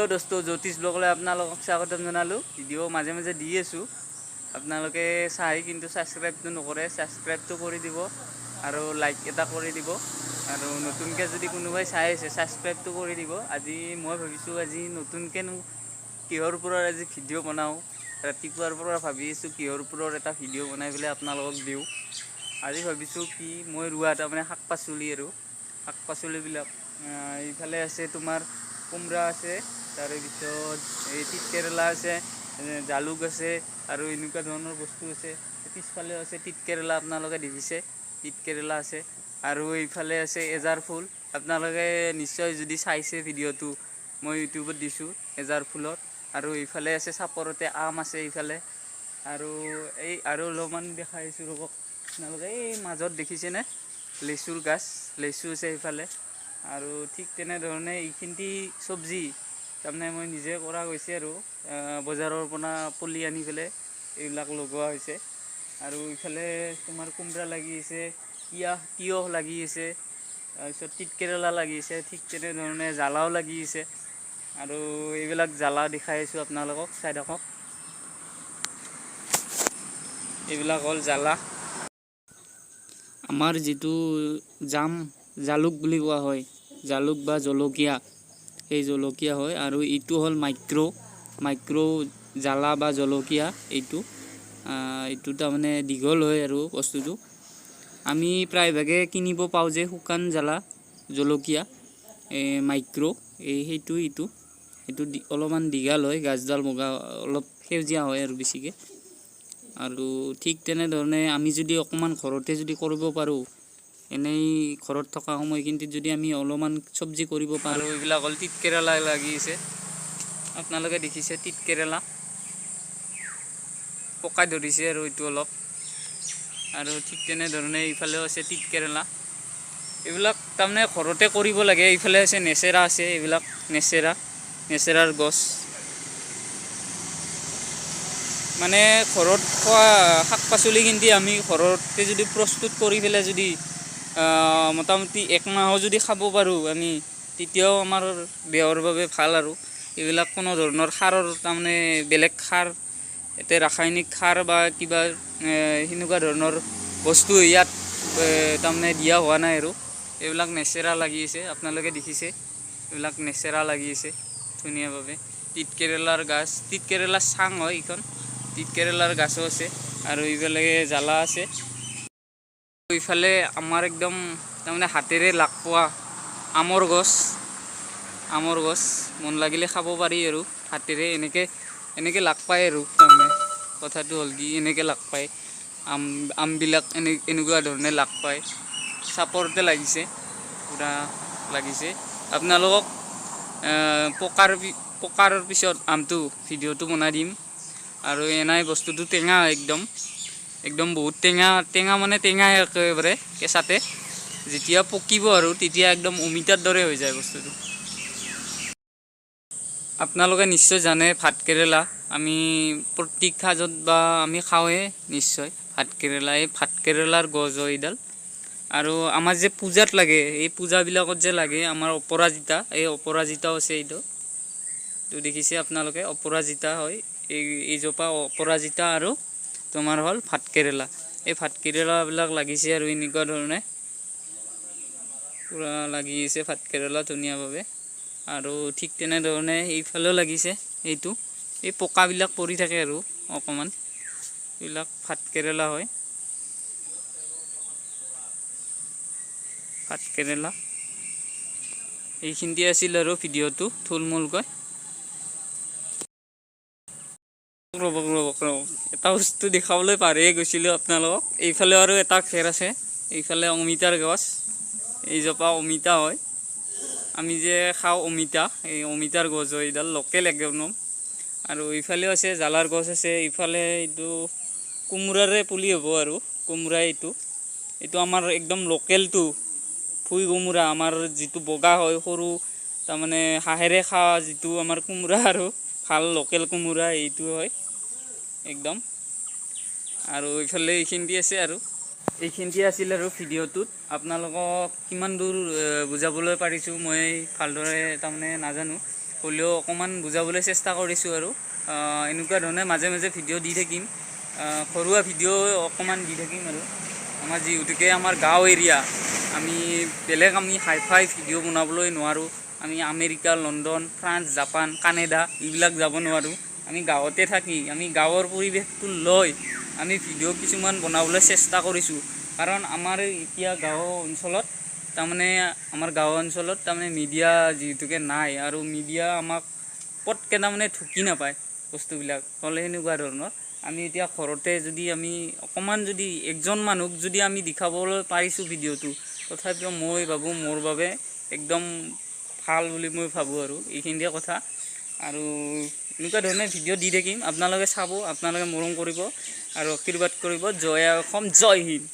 दोस्तो ज्योतिष ब्लगলৈ আপোনালোকক স্বাগতম জনালোঁ। ভিডিঅ' মাজে মাজে দি আছোঁ, আপোনালোকে চাই কিন্তু ছাবস্ক্ৰাইবটো নকৰে। ছাবস্ক্ৰাইবটো কৰি দিব আৰু লাইক এটা কৰি দিব, আৰু নতুনকৈ যদি কোনোবাই চাই আছে ছাবস্ক্ৰাইবটো কৰি দিব। আজি মই ভাবিছোঁ আজি নতুনকৈনো কিহৰ ওপৰত আজি ভিডিঅ' বনাওঁ। ৰাতিপুৱাৰ পৰা ভাবি আছোঁ কিহৰ ওপৰত এটা ভিডিঅ' বনাই পেলাই আপোনালোকক দিওঁ। আজি ভাবিছোঁ কি মই ৰোৱা তাৰমানে শাক পাচলি আৰু শাক পাচলিবিলাক এইফালে আছে তোমাৰ কোমৰা আছে, তাৰে পিছত এই তিতকেৰেলা আছে, জালুক আছে আৰু এনেকুৱা ধৰণৰ বস্তু আছে। পিছফালে আছে তিতকেৰেলা, আপোনালোকে দেখিছে তিতকেৰেলা আছে। আৰু এইফালে আছে এজাৰ ফুল, আপোনালোকে নিশ্চয় যদি চাইছে ভিডিঅ'টো মই ইউটিউবত দিছোঁ এজাৰ ফুলত। আৰু এইফালে আছে চাপৰতে আম আছে এইফালে, আৰু এই আৰু অলপমান দেখাইছোঁ ৰ'ব আপোনালোকে। এই মাজত দেখিছেনে লেচুৰ গাছ, লেচু আছে এইফালে। আৰু ঠিক তেনেধৰণে এইখিনি চব্জি তাৰমানে মই নিজে কৰা গৈছে আৰু বজাৰৰ পৰা পুলি আনি পেলাই এইবিলাক লগোৱা হৈছে। আৰু ইফালে তোমাৰ কোমৰা লাগি আছে, তিয়ঁহ লাগি আছে, তাৰপিছত তিতকেৰেলা লাগি আছে, ঠিক তেনেধৰণে জ্বালাও লাগি আছে। আৰু এইবিলাক জ্বালা দেখাই আছোঁ আপোনালোকক, চাই থাকক। এইবিলাক হ'ল জ্বালা, আমাৰ যিটো জালুক বুলি কোৱা হয়, জালুক বা জলকীয়া, এই জলকীয়া হয়। আৰু এইটো হ'ল মাইক্ৰ' জ্বালা বা জলকীয়া। এইটো তাৰমানে দীঘল হয় আৰু বস্তুটো আমি প্ৰায়ভাগে কিনিব পাওঁ যে শুকান জ্বালা জলকীয়া মাইক্ৰ' এইটো অলপমান দীঘল হয়, গাছডাল বগা অলপ সেউজীয়া হয় আৰু বেছিকৈ। আৰু ঠিক তেনেধৰণে আমি যদি অকণমান ঘৰতে যদি কৰিব পাৰোঁ, এনেই ঘৰত থকা সময়খিনিত যদি আমি অলপমান চব্জি কৰিব পাৰোঁ। এইবিলাক হ'ল তিতকেৰেলা লাগি আছে, আপোনালোকে দেখিছে তিতকেৰেলা পকাই ধৰিছে আৰু এইটো অলপ। আৰু ঠিক তেনেধৰণে এইফালেও আছে তিতকেৰেলা। এইবিলাক তাৰমানে ঘৰতে কৰিব লাগে। এইফালে আছে নেচেৰা আছে, এইবিলাক নেচেৰাৰ গছ। মানে ঘৰত খোৱা শাক পাচলি কিন্তু আমি ঘৰতে যদি প্ৰস্তুত কৰি পেলাই যদি মোটামুটি একমাহো যদি খাব পাৰোঁ আমি, তেতিয়াও আমাৰ দেহৰ বাবে ভাল। আৰু এইবিলাক কোনো ধৰণৰ সাৰৰ তাৰমানে বেলেগ সাৰ, এতিয়া ৰাসায়নিক সাৰ বা কিবা সেনেকুৱা ধৰণৰ বস্তু ইয়াত তাৰমানে দিয়া হোৱা নাই। আৰু এইবিলাক নেচেৰা লাগি আছে, আপোনালোকে দেখিছে এইবিলাক নেচেৰা লাগি আছে ধুনীয়াভাৱে। তিতকেৰেলাৰ গাছ, তিতকেৰেলাৰ চাং হয় এইখন, তিতকেৰেলাৰ গাছো আছে। আৰু এইফালে জ্বালা আছে। এইফালে আমাৰ একদম তাৰমানে হাতেৰে লাগ পোৱা আমৰ গছ মন লাগিলে খাব পাৰি আৰু হাতেৰে এনেকৈ লাগ পায়। আৰু তাৰমানে কথাটো হ'ল কি এনেকৈ লাগ পায় আমবিলাক, এনেকুৱা ধৰণে লাগ পায়। চাপৰতে লাগিছে, পূৰা লাগিছে। আপোনালোকক পকাৰ পিছত আমটো ভিডিঅ'টো বনাই দিম। আৰু এনাই বস্তুটো টেঙা, একদম বহুত টেঙা মানে টেঙা একেবাৰে কেঁচাতে। যেতিয়া পকিব আৰু তেতিয়া একদম অমিতাৰ দৰে হৈ যায় বস্তুটো। আপোনালোকে নিশ্চয় জানে ভাতকেৰেলা, আমি প্ৰত্যেক সাজত বা আমি খাওঁৱেই নিশ্চয় ভাতকেৰেলা। এই ভাতকেৰেলাৰ গছ হয় এইডাল। আৰু আমাৰ যে পূজাত লাগে, এই পূজাবিলাকত যে লাগে আমাৰ অপৰাজিতা, এই অপৰাজিতাও আছে। এইটো দেখিছে আপোনালোকে, অপৰাজিতা হয় এইজোপা অপৰাজিতা। আৰু তোমাৰ হ'ল ভাতকেৰেলা, এই ভাতকেৰেলাবিলাক লাগিছে আৰু এনেকুৱা ধৰণে পূৰা লাগি আছে ভাতকেৰেলা ধুনীয়াভাৱে। আৰু ঠিক তেনেধৰণে এইফালেও লাগিছে। এই পকাবিলাক পৰি থাকে আৰু অকণমান, এইবিলাক ভাতকেৰেলা হয়। ভাতকেৰেলা এইখিনিতে আছিল আৰু ভিডিঅ'টো থুলমূলকৈ। ৰ'ব এটা বস্তু দেখাবলৈ পাৰিয়ে গৈছিলোঁ আপোনালোকক। এইফালে আৰু এটা খেৰ আছে, এইফালে অমিতাৰ গছ, এইজোপা অমিতা হয়। আমি যে খাওঁ অমিতা, এই অমিতাৰ গছ হয় এইডাল, লোকেল একদম। আৰু এইফালেও আছে জ্বালাৰ গছ আছে। এইফালে এইটো কোমোৰাৰে পুলি হ'ব, আৰু কোমোৰা এইটো আমাৰ একদম লোকেলটো ভুই কোমোৰা, আমাৰ যিটো বগা হয় সৰু, তাৰমানে হাঁহেৰে খোৱা যিটো আমাৰ কোমোৰা, আৰু ভাল লোকেল কোমোৰা এইটো হয় একদম। আৰু এইফালে এইখিনিতে আছে, আৰু এইখিনিতে আছিল আৰু ভিডিঅ'টোত। আপোনালোকক কিমান দূৰ বুজাবলৈ পাৰিছোঁ মই ভালদৰে তাৰমানে নাজানো। হ'লেও অকণমান বুজাবলৈ চেষ্টা কৰিছোঁ আৰু এনেকুৱা ধৰণে মাজে মাজে ভিডিঅ' দি থাকিম, ঘৰুৱা ভিডিঅ' অকণমান দি থাকিম আৰু আমাৰ যিহেতুকে আমাৰ গাঁও এৰিয়া, আমি বেলেগ আমি হাই ফাই ভিডিঅ' বনাবলৈ নোৱাৰোঁ। আমি America, London, France, Japan, Canada এইবিলাক যাব নোৱাৰোঁ। আমি গাঁৱতে থাকি আমি গাঁৱৰ পৰিৱেশটো লৈ আমি ভিডিঅ' কিছুমান বনাবলৈ চেষ্টা কৰিছোঁ। কাৰণ আমাৰ এতিয়া গাঁও অঞ্চলত আমাৰ গাঁও অঞ্চলত মিডিয়া যিহেতুকে নাই, আৰু মিডিয়া আমাক পটকৈ ঢুকি নাপায় বস্তুবিলাক হ'লে। সেনেকুৱা ধৰণৰ আমি এতিয়া ঘৰতে যদি আমি অকণমান যদি একজন মানুহক যদি আমি দেখাবলৈ পাৰিছোঁ ভিডিঅ'টো, তথাপিও মই ভাবোঁ মোৰ বাবে একদম ভাল বুলি মই ভাবোঁ। আৰু এইখিনিয়ে কথা। আৰু এনেকুৱা ধৰণে ভিডিঅ' দি থাকিম, আপোনালোকে চাব, আপোনালোকে মৰম কৰিব আৰু আশীৰ্বাদ কৰিব। জয় অসম, জয় হিন্দ।